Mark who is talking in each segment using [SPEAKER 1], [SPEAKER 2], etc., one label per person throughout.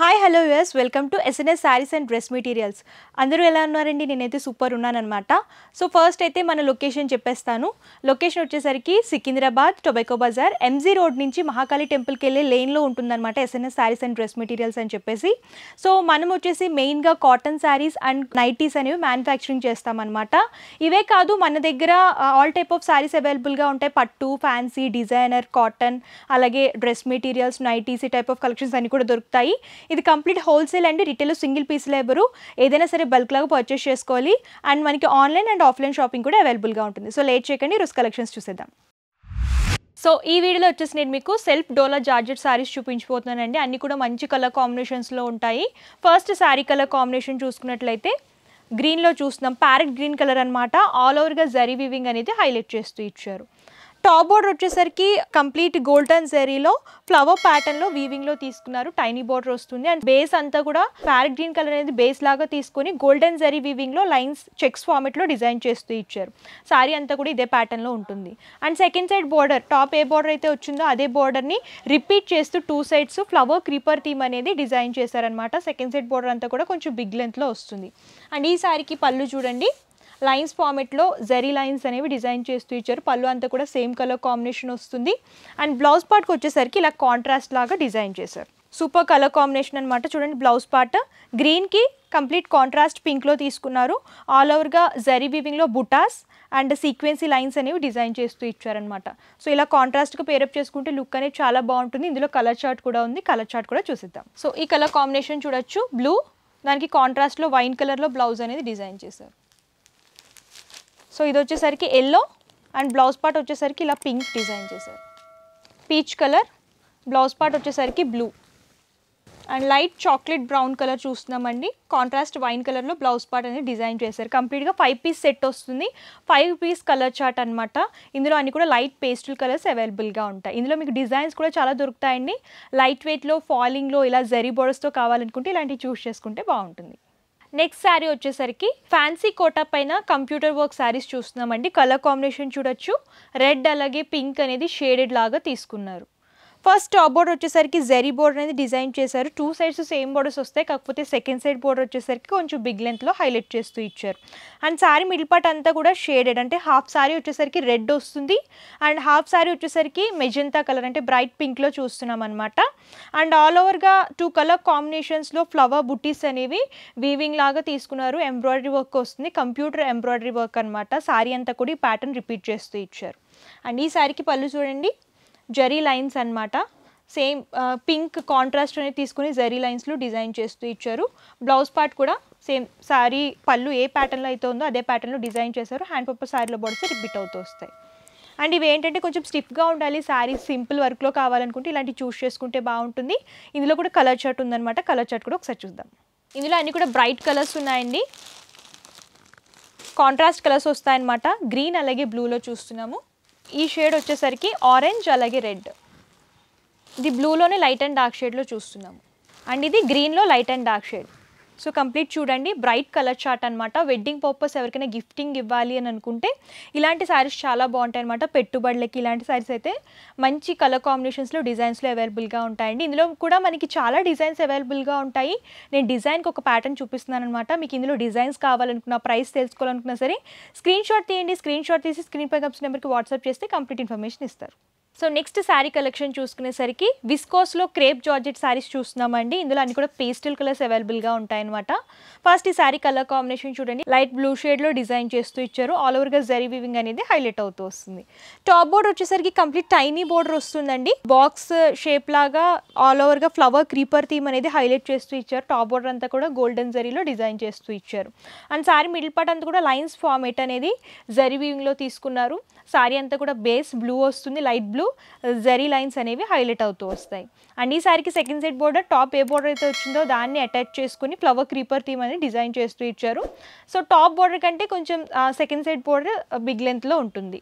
[SPEAKER 1] Hi hello US welcome to SNS sarees and dress materials. అందరూ ఎలా ఉన్నారండి? నేనైతే సూపర్ ఉన్నానన్నమాట. సో ఫస్ట్ అయితే మన లొకేషన్ చెప్పేస్తాను. లొకేషన్ వచ్చేసరికి Secunderabad tobacco Bazaar MG road నుంచి మహాకాళి టెంపుల్కి వెళ్ళే లేన్లో ఉంటుందన్నమాట SNS sarees and dress materials అని చెప్పేసి. సో మనం వచ్చేసి మెయిన్గా కాటన్ శారీస్ అండ్ నైటీస్ అనేవి మ్యానుఫ్యాక్చరింగ్ చేస్తామన్నమాట. ఇవే కాదు మన దగ్గర ఆల్ టైప్ ఆఫ్ శారీస్ అవైలబుల్గా ఉంటాయి. పట్టు, ఫ్యాన్సీ, డిజైనర్, కాటన్, అలాగే డ్రెస్ మెటీరియల్స్, నైటీస్, ఈ టైప్ ఆఫ్ కలెక్షన్స్ అన్ని కూడా దొరుకుతాయి. ఇది complete wholesale and retail single పీస్లో ఎవరు ఏదైనా సరే బల్క్ లాగా పర్చేస్ చేసుకోవాలి. అండ్ మనకి ఆన్లైన్ అండ్ ఆఫ్లైన్ షాపింగ్ కూడా అవైలబుల్గా ఉంటుంది. సో లేట్ చేయకండి, రోజు కలెక్షన్స్ చూసేద్దాం. సో ఈ వీడియోలో వచ్చేసి నేను మీకు సెల్ఫ్ డోలా జార్జెట్ శారీస్ చూపించిపోతున్నానండి. అన్ని కూడా మంచి కలర్ కాంబినేషన్స్లో ఉంటాయి. ఫస్ట్ శారీ కలర్ కాంబినేషన్ చూసుకున్నట్లయితే గ్రీన్లో చూస్తున్నాం. ప్యారెట్ గ్రీన్ కలర్ అనమాట. ఆల్ ఓవర్గా జరీ వీవింగ్ అనేది హైలైట్ చేస్తూ ఇచ్చారు. టాప్ బోర్డర్ వచ్చేసరికి కంప్లీట్ గోల్డెన్ జరీలో ఫ్లవర్ ప్యాటర్న్లో వీవింగ్లో తీసుకున్నారు. టైనీ బోర్డర్ వస్తుంది. అండ్ బేస్ అంతా కూడా ప్యారెట్ గ్రీన్ కలర్ అనేది బేస్ లాగా తీసుకొని గోల్డెన్ జరీ వీవింగ్లో లైన్స్ చెక్స్ ఫార్మెట్లో డిజైన్ చేస్తూ ఇచ్చారు. సారీ అంతా కూడా ఇదే ప్యాటర్న్లో ఉంటుంది. And second side border, top ఏ బోర్డర్ అయితే వచ్చిందో అదే బోర్డర్ని రిపీట్ చేస్తూ two sides flower creeper theme అనేది డిజైన్ చేశారనమాట. సెకండ్ సైడ్ బోర్డర్ అంతా కూడా కొంచెం బిగ్ లెంత్లో వస్తుంది. అండ్ ఈ సారీకి పళ్ళు చూడండి, లైన్స్ ఫార్మెట్లో జరీ లైన్స్ అనేవి డిజైన్ చేస్తూ ఇచ్చారు. పళ్ళు అంతా కూడా సేమ్ కలర్ కాంబినేషన్ వస్తుంది. అండ్ బ్లౌజ్ పార్ట్కి వచ్చేసరికి ఇలా కాంట్రాస్ట్ లాగా డిజైన్ చేశారు. సూపర్ కలర్ కాంబినేషన్ అనమాట. చూడండి, బ్లౌజ్ పార్ట్ గ్రీన్కి కంప్లీట్ కాంట్రాస్ట్ పింక్లో తీసుకున్నారు. ఆల్ ఓవర్గా జరీ వీవింగ్లో బుటాస్ అండ్ సీక్వెన్సీ లైన్స్ అనేవి డిజైన్ చేస్తూ ఇచ్చారనమాట. సో ఇలా కాంట్రాస్ట్గా పేరప్ చేసుకుంటే లుక్ అనేది చాలా బాగుంటుంది. ఇందులో కలర్ చార్ట్ కూడా ఉంది. కలర్ చార్ట్ కూడా చూసిద్దాం. సో ఈ కలర్ కాంబినేషన్ చూడొచ్చు. బ్లూ, దానికి కాంట్రాస్ట్లో వైన్ కలర్లో బ్లౌజ్ అనేది డిజైన్ చేశారు. సో ఇది వచ్చేసరికి ఎల్లో అండ్ బ్లౌజ్ పార్ట్ వచ్చేసరికి ఇలా పింక్ డిజైన్ చేశారు. పీచ్ కలర్, బ్లౌజ్ పార్ట్ వచ్చేసరికి blue and light chocolate brown colour చూస్తున్నామండి. కాంట్రాస్ట్ వైన్ కలర్లో బ్లౌజ్ పార్ట్ అనేది డిజైన్ చేశారు. కంప్లీట్గా 5 పీస్ సెట్ వస్తుంది. 5 పీస్ కలర్ చార్ట్ అనమాట. ఇందులో అన్ని కూడా లైట్ పేస్టల్ కలర్స్ అవైలబుల్గా ఉంటాయి. ఇందులో మీకు డిజైన్స్ కూడా చాలా దొరుకుతాయండి. లైట్ వెయిట్లో, ఫాలింగ్లో, ఇలా జరీ బోర్డర్స్తో కావాలనుకుంటే ఇలాంటివి చూస్ చేసుకుంటే బాగుంటుంది. నెక్స్ట్ శారీ వచ్చేసరికి ఫ్యాన్సీ కోటా పైన కంప్యూటర్ వర్క్ శారీస్ చూస్తున్నామండి. కలర్ కాంబినేషన్ చూడొచ్చు. రెడ్ అలాగే పింక్ అనేది షేడెడ్ లాగా తీసుకున్నారు. ఫస్ట్ టాప్ బోర్డర్ వచ్చేసరికి జరీ బోర్డర్ అనేది డిజైన్ చేశారు. టూ సైడ్స్ సేమ్ బోర్డర్స్ వస్తాయి, కాకపోతే సెకండ్ సైడ్ బోర్డర్ వచ్చేసరికి కొంచెం బిగ్ లెంత్లో హైలైట్ చేస్తూ ఇచ్చారు. అండ్ శారీ మిడిల్ పార్ట్ అంతా కూడా షేడెడ్, అంటే హాఫ్ శారీ వచ్చేసరికి రెడ్ వస్తుంది అండ్ హాఫ్ శారీ వచ్చేసరికి మెజెంతా కలర్ అంటే బ్రైట్ పింక్లో చూస్తున్నాం అనమాట. అండ్ ఆల్ ఓవర్గా 2 కలర్ కాంబినేషన్స్లో ఫ్లవర్ బుటీస్ అనేవి వీవింగ్ లాగా తీసుకున్నారు. ఎంబ్రాయిడరీ వర్క్ వస్తుంది, కంప్యూటర్ ఎంబ్రాయిడరీ వర్క్ అనమాట. శారీ అంతా కూడా ఈ ప్యాటర్న్ రిపీట్ చేస్తూ ఇచ్చారు. అండ్ ఈ శారీకి పళ్ళు చూడండి, జరీ లైన్స్ అనమాట. సేమ్ పింక్ కాంట్రాస్ట్ అనేది తీసుకుని జరీ లైన్స్లో డిజైన్ చేస్తూ ఇచ్చారు. బ్లౌజ్ పార్ట్ కూడా సేమ్ శారీ పళ్ళు ఏ ప్యాటర్న్లో అయితే ఉందో అదే ప్యాటర్న్లో డిజైన్ చేశారు. హ్యాండ్ పర్పస్ శారీలో బోర్డ్స్ రిపీట్ అవుతూ వస్తాయి. అండ్ ఇవి ఏంటంటే కొంచెం స్టిఫ్గా ఉండాలి, శారీ సింపుల్ వర్క్లో కావాలనుకుంటే ఇలాంటివి చూస్ చేసుకుంటే బాగుంటుంది. ఇందులో కూడా కలర్ చార్ట్ ఉందన్నమాట. కలర్ చార్ట్ కూడా ఒకసారి చూద్దాం. ఇందులో అన్ని కూడా బ్రైట్ కలర్స్ ఉన్నాయండి. కాంట్రాస్ట్ కలర్స్ వస్తాయన్నమాట. గ్రీన్ అలాగే బ్లూలో చూస్తున్నాము. ఈ షేడ్ వచ్చేసరికి ఆరెంజ్ అలాగే రెడ్. ఇది బ్లూలోనే లైట్ అండ్ డార్క్ షేడ్లో చూస్తున్నాము. అండ్ ఇది గ్రీన్లో light and dark shade. So complete చూడండి, బ్రైట్ కలర్ చార్ట్ అనమాట. వెడ్డింగ్ పర్పస్ ఎవరికైనా గిఫ్టింగ్ ఇవ్వాలి అని అనుకుంటే ఇలాంటి శారీస్ చాలా బాగుంటాయి అనమాట. పెట్టుబడులకి ఇలాంటి శారీస్ అయితే మంచి కలర్ కాంబినేషన్స్లో డిజైన్స్లో అవైలబుల్గా ఉంటాయండి. ఇందులో కూడా మనకి చాలా డిజైన్స్ అవైలబుల్గా ఉంటాయి. నేను డిజైన్కి ఒక ప్యాటర్న్ చూపిస్తున్నాను అనమాట. మీకు ఇందులో డిజైన్స్ కావాలనుకున్నా, ప్రైస్ తెలుసుకోవాలనుకున్నా సరే స్క్రీన్ షాట్ తీయండి. స్క్రీన్ షాట్ తీసి స్క్రీన్ పై కప్స్ నెంబర్కి వాట్సాప్ చేస్తే కంప్లీట్ ఇన్ఫర్మేషన్ ఇస్తారు. సో నెక్స్ట్ శారీ కలెక్షన్ చూసుకునేసరికి విస్కోస్లో క్రేప్ జార్జెట్ శారీస్ చూస్తున్నామండి. ఇందులో అన్ని కూడా పేస్టల్ కలర్స్ అవైలబుల్గా ఉంటాయన్నమాట. ఫస్ట్ ఈ శారీ కలర్ కాంబినేషన్ చూడండి, లైట్ బ్లూ షేడ్లో డిజైన్ చేస్తూ ఇచ్చారు. ఆల్ ఓవర్గా జరీ వీవింగ్ అనేది హైలైట్ అవుతూ వస్తుంది. టాప్ బోర్డర్ వచ్చేసరికి కంప్లీట్ టైనీ బోర్డర్ వస్తుందండి. బాక్స్ షేప్ లాగా ఆల్ ఓవర్గా ఫ్లవర్ క్రీపర్ థీమ్ అనేది హైలైట్ చేస్తూ ఇచ్చారు. టాప్ బోర్డర్ అంతా కూడా గోల్డెన్ జరీలో డిజైన్ చేస్తూ ఇచ్చారు. అండ్ శారీ మిడిల్ పార్ట్ అంతా కూడా లైన్స్ ఫార్మేట్ అనేది జరీ వీవింగ్లో తీసుకున్నారు. శారీ అంతా కూడా బేస్ బ్లూ వస్తుంది, లైట్ బ్లూ, జరీ లైన్స్ అనేవి హైలైట్ అవుతూ వస్తాయి. అండ్ ఈ శారీకి సెకండ్ సైడ్ బోర్డర్ టాప్ ఏ బోర్డర్ అయితే వచ్చిందో దాన్ని అటాచ్ చేసుకుని ఫ్లవర్ క్రీపర్ థీమ్ అనేది డిజైన్ చేస్తూ ఇచ్చారు. సో టాప్ బోర్డర్ కంటే కొంచెం సెకండ్ సైడ్ బోర్డర్ బిగ్ లెంత్లో ఉంటుంది.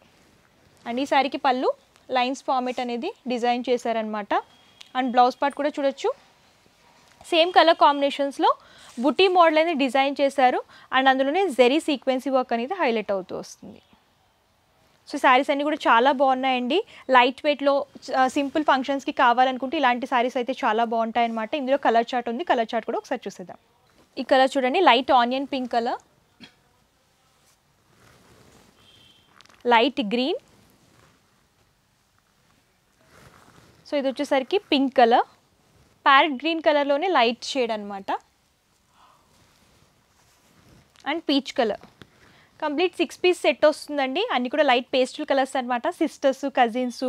[SPEAKER 1] అండ్ ఈ శారీకి పళ్ళు లైన్స్ ఫార్మేట్ అనేది డిజైన్ చేశారనమాట. అండ్ బ్లౌజ్ పార్ట్ కూడా చూడొచ్చు. సేమ్ కలర్ కాంబినేషన్స్లో బుటీ మోడల్ అనేది డిజైన్ చేశారు. అండ్ అందులోనే జరీ సీక్వెన్సీ వర్క్ అనేది హైలైట్ అవుతూ వస్తుంది. సో శారీస్ అన్నీ కూడా చాలా బాగున్నాయండి. లైట్ వెయిట్లో సింపుల్ ఫంక్షన్స్కి కావాలనుకుంటే ఇలాంటి శారీస్ అయితే చాలా బాగుంటాయి అనమాట. ఇందులో కలర్ చార్ట్ ఉంది, కలర్ చార్ట్ కూడా ఒకసారి చూసేద్దాం. ఈ కలర్ చూడండి, light onion pink colour, light green, so ఇది వచ్చేసరికి పింక్ కలర్, ప్యారెట్ గ్రీన్ కలర్లోనే లైట్ షేడ్ అనమాట, and peach colour. Complete 6 piece set వస్తుందండి. అన్నీ కూడా లైట్ పేస్టల్ కలర్స్ అనమాట. సిస్టర్స్, కజిన్స్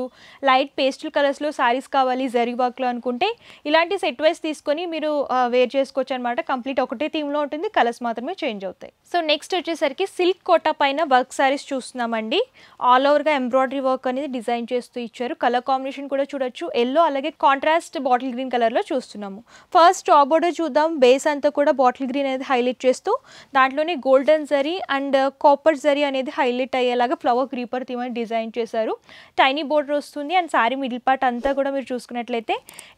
[SPEAKER 1] లైట్ పేస్టల్ కలర్స్లో శారీస్ కావాలి జరీ వర్క్లో అనుకుంటే ఇలాంటి సెట్ వైస్ తీసుకొని మీరు వేర్ చేసుకోవచ్చు అనమాట. కంప్లీట్ ఒకటే థీమ్లో ఉంటుంది, కలర్స్ మాత్రమే చేంజ్ అవుతాయి. సో నెక్స్ట్ వచ్చేసరికి సిల్క్ కోటా పైన వర్క్ శారీస్ చూస్తున్నామండి. ఆల్ ఓవర్గా ఎంబ్రాయిడరీ వర్క్ అనేది డిజైన్ చేస్తూ ఇచ్చారు. కలర్ కాంబినేషన్ కూడా చూడొచ్చు, ఎల్లో అలాగే కాంట్రాస్ట్ బాటిల్ గ్రీన్ కలర్లో చూస్తున్నాము. ఫస్ట్ టాప్ బోర్డర్ చూద్దాం. బేస్ అంతా కూడా బాటిల్ గ్రీన్ అనేది హైలైట్ చేస్తూ దాంట్లోనే golden zari and copper zari అనేది హైలైట్ అయ్యేలాగా ఫ్లవర్ క్రీపర్ థీమ్ అని డిజైన్ చేశారు. టైనీ బోర్డర్ వస్తుంది అండ్ శారీ మిడిల్ పార్ట్ అంతా కూడా మీరు చూసుకున్నట్లయితే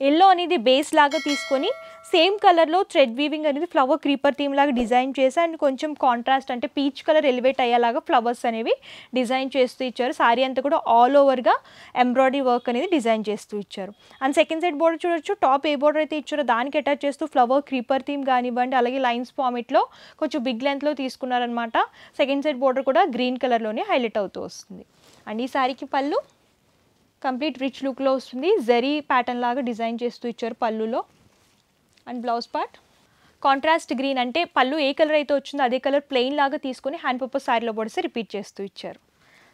[SPEAKER 1] ఎల్లో అనేది బేస్ లాగా తీసుకొని సేమ్ కలర్లో థ్రెడ్ వీవింగ్ అనేది ఫ్లవర్ క్రీపర్ థీమ్ లాగా డిజైన్ చేసి అండ్ కొంచెం కాంట్రాస్ట్ అంటే పీచ్ కలర్ ఎలివేట్ అయ్యేలాగా ఫ్లవర్స్ అనేవి డిజైన్ చేస్తూ ఇచ్చారు. శారీ అంతా కూడా ఆల్ ఓవర్గా ఎంబ్రాయిడరీ వర్క్ అనేది డిజైన్ చేస్తూ ఇచ్చారు. అండ్ సెకండ్ సైడ్ బోర్డర్ చూడొచ్చు. టాప్ ఏ బోర్డర్ అయితే ఇచ్చారో దానికి అటాచ్ చేస్తూ ఫ్లవర్ క్రీపర్ థీమ్ కానివ్వండి, అలాగే లైన్స్ ఫార్మెట్లో కొంచెం బిగ్ లెంత్లో తీసుకున్నారనమాట. సెకండ్ సైడ్ బోర్డర్ కూడా గ్రీన్ కలర్లోనే హైలైట్ అవుతూ వస్తుంది. అండ్ ఈ శారీకి పళ్ళు కంప్లీట్ రిచ్ లుక్లో వస్తుంది. జరీ ప్యాటర్న్ లాగా డిజైన్ చేస్తూ ఇచ్చారు పళ్ళులో. And blouse part contrast green, అంటే పళ్ళు ఏ కలర్ అయితే వచ్చిందో అదే కలర్ ప్లెయిన్ లాగా తీసుకొని హ్యాండ్ పర్పస్ శారీలో పొడిస్తే రిపీట్ చేస్తూ ఇచ్చారు.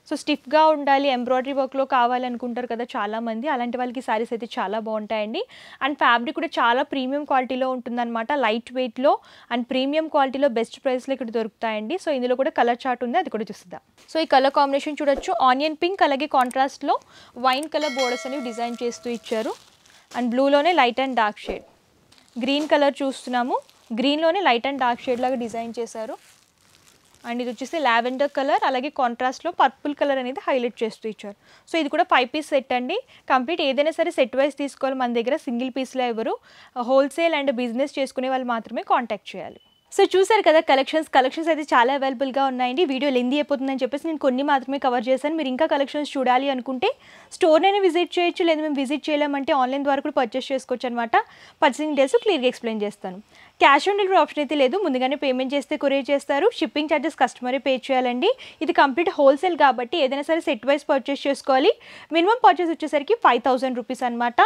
[SPEAKER 1] సో స్టిఫ్గా ఉండాలి, ఎంబ్రాయిడరీ వర్క్లో కావాలనుకుంటారు కదా చాలామంది, అలాంటి వాళ్ళకి శారీస్ అయితే చాలా బాగుంటాయండి. అండ్ ఫ్యాబ్రిక్ కూడా చాలా ప్రీమియం క్వాలిటీలో ఉంటుందన్నమాట. లైట్ వెయిట్లో అండ్ ప్రీమియం క్వాలిటీలో బెస్ట్ ప్రైస్లో ఇక్కడ దొరుకుతాయండి. సో ఇందులో కూడా కలర్ చార్ట్ ఉంది, అది కూడా చూస్తుందా. సో ఈ కలర్ కాంబినేషన్ చూడొచ్చు. ఆనియన్ పింక్ అలాగే కాంట్రాస్ట్లో వైన్ కలర్ బోర్డర్స్ అనేవి డిజైన్ చేస్తూ ఇచ్చారు. అండ్ బ్లూలోనే light and dark shade, green colour చూస్తున్నాము. గ్రీన్లోనే లైట్ అండ్ డార్క్ షేడ్ లాగా డిజైన్ చేశారు. అండ్ ఇది వచ్చేసి లావెండర్ కలర్ అలాగే కాంట్రాస్ట్లో పర్పుల్ కలర్ అనేది హైలైట్ చేస్తూ ఇచ్చారు. సో ఇది కూడా 5 పీస్ సెట్ అండి. కంప్లీట్ ఏదైనా సరే సెట్ వైజ్ తీసుకోవాలి, మన దగ్గర సింగిల్ పీస్లో ఎవరు హోల్సేల్ అండ్ బిజినెస్ చేసుకునే వాళ్ళు మాత్రమే కాంటాక్ట్ చేయాలి. సో చూసారు కదా కలెక్షన్స్ అయితే చాలా అవైలబుల్గా ఉన్నాయండి. వీడియో లెందీ అయిపోతుందని చెప్పేసి నేను కొన్ని మాత్రమే కవర్ చేశాను. మీరు ఇంకా కలెక్షన్స్ చూడాలి అనుకుంటే స్టోర్నైనా విజిట్ చేయొచ్చు, లేదా మేము విజిట్ చేయలేమంటే ఆన్లైన్ ద్వారా కూడా పర్చేస్ చేసుకోవచ్చు అనమాట. పర్చేసింగ్ డీటెయిల్స్ క్లియర్గా ఎక్స్ప్లెయిన్ చేస్తాను. క్యాష్ ఆన్ డెలివరీ ఆప్షన్ అయితే లేదు, ముందుగానే పేమెంట్ చేస్తే కొరియర్ చేస్తారు. షిప్పింగ్ ఛార్జెస్ కస్టమరే పే చేయాలండి. ఇది కంప్లీట్ హోల్సేల్ కాబట్టి ఏదైనా సరే సెట్ వైజ్ పర్చేస్ చేసుకోవాలి. మినిమం పర్చేస్ వచ్చేసరికి 5000 రూపీస్ అనమాట.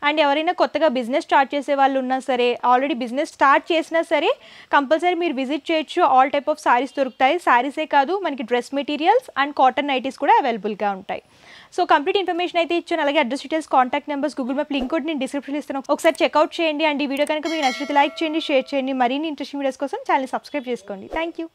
[SPEAKER 1] అండ్ ఎవరైనా కొత్తగా బిజినెస్ స్టార్ట్ చేసే వాళ్ళు ఉన్నా సరే, ఆల్రెడీ బిజినెస్ స్టార్ట్ చేసినా సరే కంపల్సరీ మీరు విజిట్ చేయొచ్చు. ఆల్ టైప్ ఆఫ్ శారీస్ దొరుకుతాయి. శారీసే కాదు, మనకి dress materials and cotton nighties కూడా అవైలబుల్గా ఉంటాయి. సో కంప్లీట్ ఇన్ఫర్మేషన్ అయితే ఇచ్చాను. అలాగే address details, contact numbers, Google map link కూడా నేను డిస్క్రిప్షన్లో ఇస్తాను. ఒకసారి చెక్అవుట్ చేయండి. అండ్ ఈ వీడియో కనుక మీకు నచ్చితే లైక్ చేయండి, షేర్ చేయండి. మరిన్ని ఇంట్రెస్టింగ్ వీడియోస్ కోసం ఛానల్ సబ్స్క్రైబ్ చేసుకోండి. Thank you.